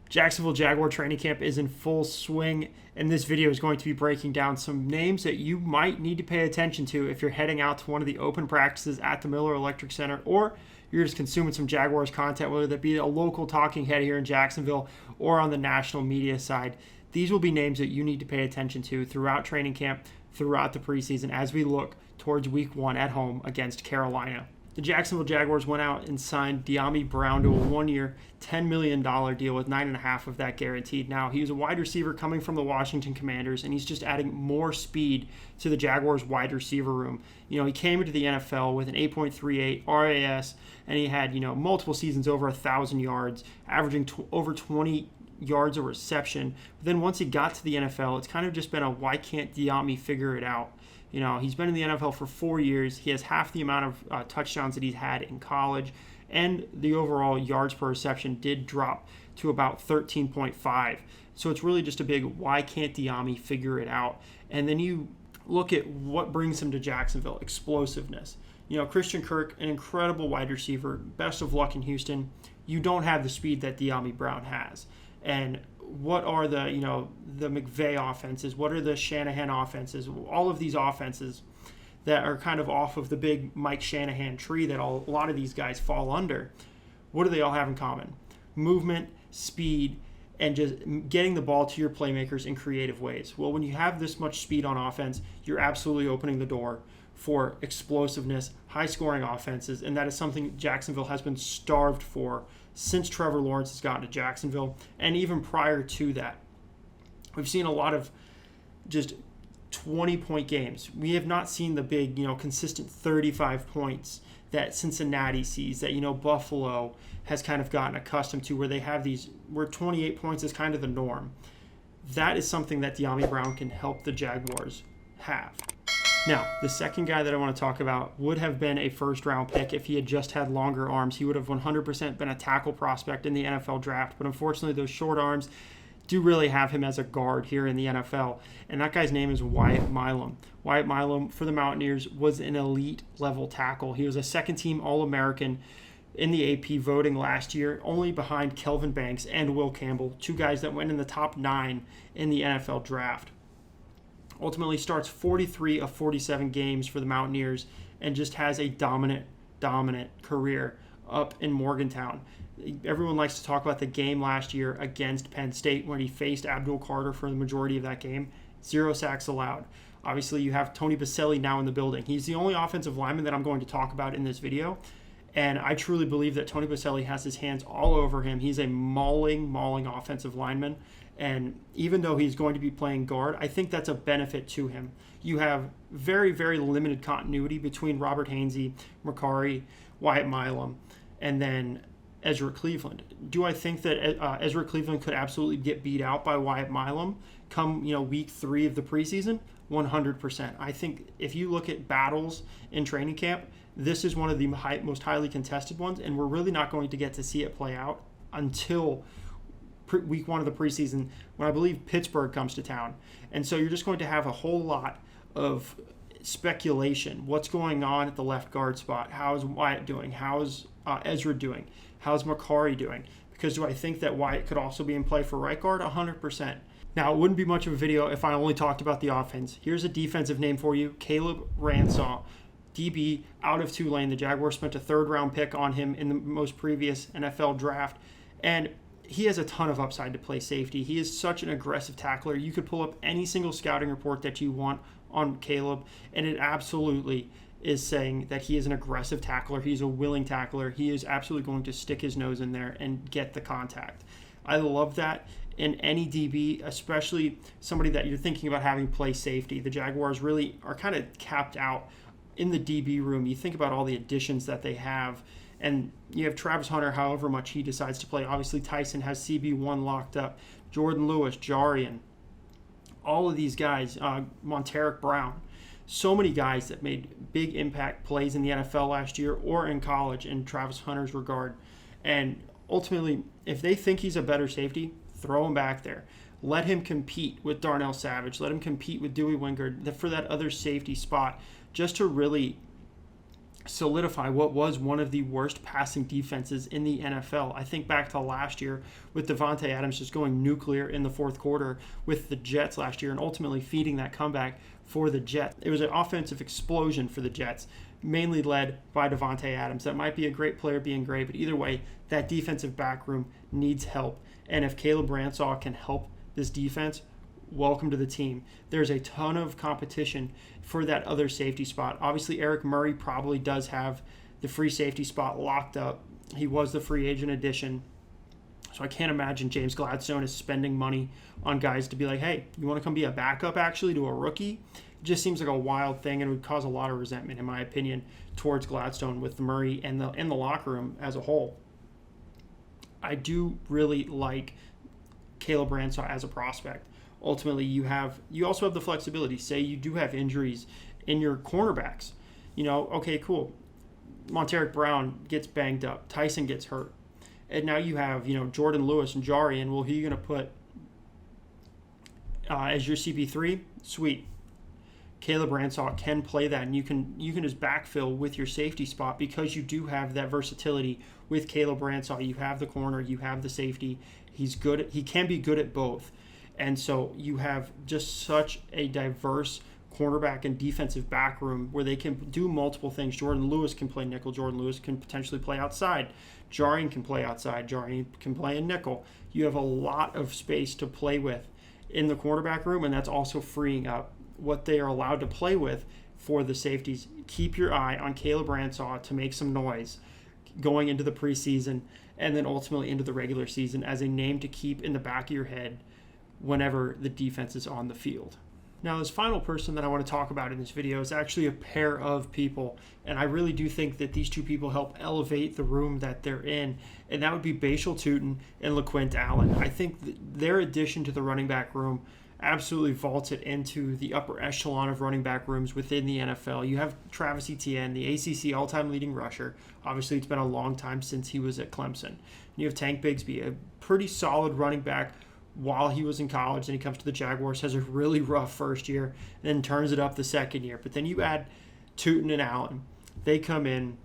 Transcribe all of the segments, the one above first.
Jacksonville Jaguar training camp is in full swing, and this video is going to be breaking down some names that you might need to pay attention to if you're heading out to one of the open practices at the Miller Electric Center, or you're just consuming some Jaguars content, whether that be a local talking head here in Jacksonville or on the national media side. These will be names that you need to pay attention to throughout training camp, throughout the preseason, as we look towards week 1 at home against Carolina. The Jacksonville Jaguars went out and signed Dyami Brown to a 1-year, $10 million deal with $9.5 of that guaranteed. Now, he was a wide receiver coming from the Washington Commanders, and he's just adding more speed to the Jaguars wide receiver room. He came into the NFL with an 8.38 RAS, and he had, multiple seasons over 1,000 yards, averaging over 20 yards a reception. But then once he got to the NFL, it's kind of just been a why can't Dyami figure it out? He's been in the NFL for 4 years. He has half the amount of touchdowns that he's had in college, and the overall yards per reception did drop to about 13.5. So it's really just a big why can't Dyami figure it out? And then you look at what brings him to Jacksonville: explosiveness. Christian Kirk, an incredible wide receiver, best of luck in Houston. You don't have the speed that Dyami Brown has. And what are the McVay offenses? What are the Shanahan offenses? All of these offenses that are kind of off of the big Mike Shanahan tree that a lot of these guys fall under. What do they all have in common? Movement, speed, and just getting the ball to your playmakers in creative ways. Well, when you have this much speed on offense, you're absolutely opening the door for explosiveness, high-scoring offenses, and that is something Jacksonville has been starved for since Trevor Lawrence has gotten to Jacksonville, and even prior to that. We've seen a lot of just 20-point games. We have not seen the big, consistent 35 points that Cincinnati sees, that, Buffalo has kind of gotten accustomed to, where they have these, where 28 points is kind of the norm. That is something that Dyami Brown can help the Jaguars have. Now, the second guy that I want to talk about would have been a first-round pick if he had just had longer arms. He would have 100% been a tackle prospect in the NFL draft, but unfortunately those short arms do really have him as a guard here in the NFL, and that guy's name is Wyatt Milum. Wyatt Milum for the Mountaineers was an elite-level tackle. He was a second-team All-American in the AP voting last year, only behind Kelvin Banks and Will Campbell, two guys that went in the top 9 in the NFL draft. Ultimately starts 43 of 47 games for the Mountaineers and just has a dominant career up in Morgantown. Everyone likes to talk about the game last year against Penn State when he faced Abdul Carter for the majority of that game. 0 sacks allowed. Obviously, you have Tony Baselli now in the building. He's the only offensive lineman that I'm going to talk about in this video, and I truly believe that Tony Baselli has his hands all over him. He's a mauling offensive lineman. And even though he's going to be playing guard, I think that's a benefit to him. You have very, very limited continuity between Robert Hainsey, Macari, Wyatt Milum, and then Ezra Cleveland. Do I think that Ezra Cleveland could absolutely get beat out by Wyatt Milum come week 3 of the preseason? 100%. I think if you look at battles in training camp, this is one of the most highly contested ones, and we're really not going to get to see it play out until week 1 of the preseason, when I believe Pittsburgh comes to town. And so you're just going to have a whole lot of speculation. What's going on at the left guard spot? How's Wyatt doing? How's Ezra doing? How's Macari doing? Because do I think that Wyatt could also be in play for right guard? 100%. Now, it wouldn't be much of a video if I only talked about the offense. Here's a defensive name for you: Caleb Ransaw, DB out of Tulane. The Jaguars spent a 3rd-round pick on him in the most previous NFL draft, and he has a ton of upside to play safety. He is such an aggressive tackler. You could pull up any single scouting report that you want on Caleb, and it absolutely is saying that he is an aggressive tackler. He's a willing tackler. He is absolutely going to stick his nose in there and get the contact. I love that in any DB, especially somebody that you're thinking about having play safety. The Jaguars really are kind of capped out in the DB room. You think about all the additions that they have, and you have Travis Hunter, however much he decides to play. Obviously, Tyson has CB1 locked up. Jourdan Lewis, Jourdan, all of these guys, Monteric Brown. So many guys that made big impact plays in the NFL last year or in college in Travis Hunter's regard. And ultimately, if they think he's a better safety, throw him back there. Let him compete with Darnell Savage. Let him compete with Dewey Wingard for that other safety spot, just to really solidify what was one of the worst passing defenses in the NFL. I think back to last year with Davante Adams just going nuclear in the fourth quarter with the Jets last year and ultimately feeding that comeback for the Jets. It was an offensive explosion for the Jets, mainly led by Davante Adams. That might be a great player being great, but either way, that defensive back room needs help. And if Caleb Ransaw can help this defense, welcome to the team. There's a ton of competition for that other safety spot. Obviously, Eric Murray probably does have the free safety spot locked up. He was the free agent addition. So I can't imagine James Gladstone is spending money on guys to be like, hey, you want to come be a backup actually to a rookie? It just seems like a wild thing and would cause a lot of resentment, in my opinion, towards Gladstone with Murray and the locker room as a whole. I do really like Caleb Ransaw as a prospect. Ultimately, you also have the flexibility. Say you do have injuries in your cornerbacks. Okay, cool. Montaric Brown gets banged up. Tyson gets hurt. And now you have, Jourdan Lewis and Jarian. Well, who are you going to put as your CP3? Sweet. Caleb Ransaw can play that, and you can just backfill with your safety spot because you do have that versatility with Caleb Ransaw. You have the corner, you have the safety. He can be good at both. And so you have just such a diverse cornerback and defensive back room where they can do multiple things. Jourdan Lewis can play nickel. Jourdan Lewis can potentially play outside. Jarian can play outside. Jarian can play in nickel. You have a lot of space to play with in the cornerback room, and that's also freeing up what they are allowed to play with for the safeties. Keep your eye on Caleb Ransaw to make some noise going into the preseason and then ultimately into the regular season as a name to keep in the back of your head whenever the defense is on the field. Now, this final person that I want to talk about in this video is actually a pair of people, and I really do think that these two people help elevate the room that they're in, and that would be Bhayshul Tuten and LeQuint Allen. I think their addition to the running back room absolutely vaults it into the upper echelon of running back rooms within the NFL. You have Travis Etienne, the ACC all-time leading rusher. Obviously, it's been a long time since he was at Clemson. You have Tank Bigsby, a pretty solid running back while he was in college. Then he comes to the Jaguars, has a really rough first year, and then turns it up the second year. But then you add Tuten and Allen. They come in,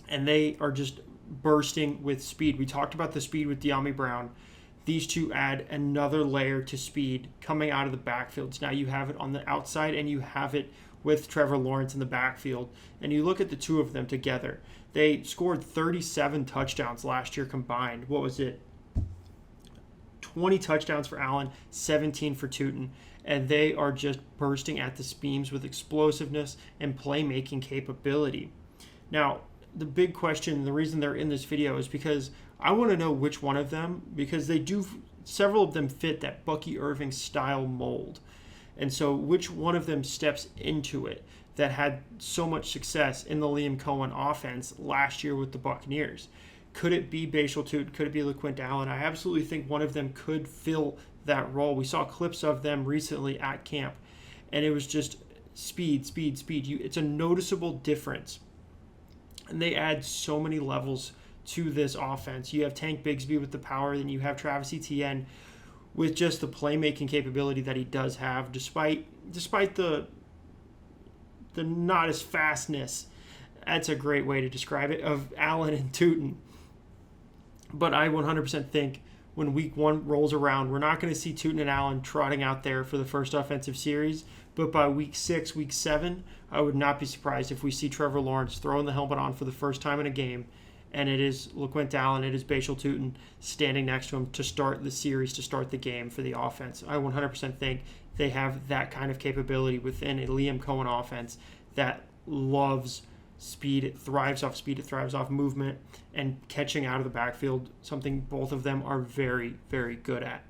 and they are just bursting with speed. We talked about the speed with Dyami Brown. These two add another layer to speed coming out of the backfields. Now you have it on the outside, and you have it with Trevor Lawrence in the backfield. And you look at the two of them together. They scored 37 touchdowns last year combined. What was it? 20 touchdowns for Allen, 17 for Tuten, and they are just bursting at the seams with explosiveness and playmaking capability. Now, the big question, the reason they're in this video is because I want to know which one of them, because several of them fit that Bucky Irving style mold. And so which one of them steps into it that had so much success in the Liam Cohen offense last year with the Buccaneers? Could it be Bhayshul Tuten? Could it be LeQuint Allen? I absolutely think one of them could fill that role. We saw clips of them recently at camp, and it was just speed. It's a noticeable difference. And they add so many levels to this offense. You have Tank Bigsby with the power, then you have Travis Etienne with just the playmaking capability that he does have, despite the not as fastness. That's a great way to describe it, of Allen and Tuten. But I 100% think when week one rolls around, we're not going to see Tuten and Allen trotting out there for the first offensive series. But by week 6, week 7, I would not be surprised if we see Trevor Lawrence throwing the helmet on for the first time in a game. And it is LeQuint Allen, it is Bhayshul Tuten standing next to him to start the series, to start the game for the offense. I 100% think they have that kind of capability within a Liam Cohen offense that loves speed. It thrives off speed. It thrives off movement and catching out of the backfield, something both of them are very, very good at.